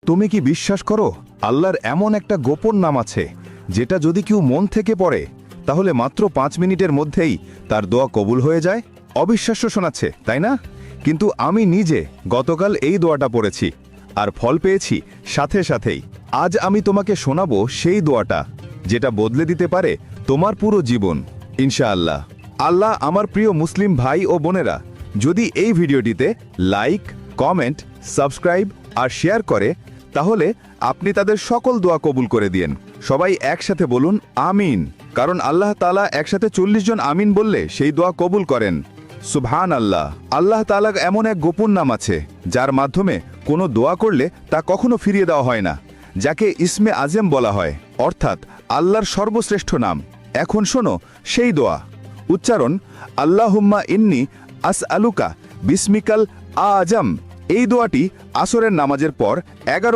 তুমি কি বিশ্বাস করো আল্লাহর এমন একটা গোপন নাম আছে যেটা যদি কেউ মন থেকে পড়ে তাহলে মাত্র 5 মিনিটের মধ্যেই তার দোয়া কবুল হয়ে যায়? অবিশ্বাস্য শোনাচ্ছে, তাই না? কিন্তু আমি নিজে গতকাল এই দোয়াটা পড়েছি আর ফল পেয়েছি সাথে সাথেই। আজ আমি তোমাকে শোনাবো সেই দোয়াটা যেটা বদলে দিতে পারে তোমার পুরো জীবন ইনশাআল্লাহ। আল্লাহ আমার প্রিয় মুসলিম ভাই ও বোনেরা যদি এই ভিডিওটিতে লাইক, কমেন্ট, সাবস্ক্রাইব আর শেয়ার করে তাহলে আপনি তাদের সকল দোয়া কবুল করে দিয়েন। সবাই একসাথে বলুন আমিন, কারণ আল্লাহ তাআলা একসাথে 40 জন আমিন বললে সেই দোয়া কবুল করেন। সুবহান আল্লাহ। আল্লাহ তাআলার এমন এক গোপন নাম আছে যার মাধ্যমে কোনো দোয়া করলে তা কখনো ফিরিয়ে দেওয়া হয় না, যাকে ইসমে আজম বলা হয়, অর্থাৎ আল্লাহর সর্বশ্রেষ্ঠ নাম। এখন শোনো সেই দোয়া। উচ্চারণ আল্লাহুম্মা ইন্নী আসআলুকা বিসমিকাল আজম। এই দোয়াটি আসরের নামাজের পর 11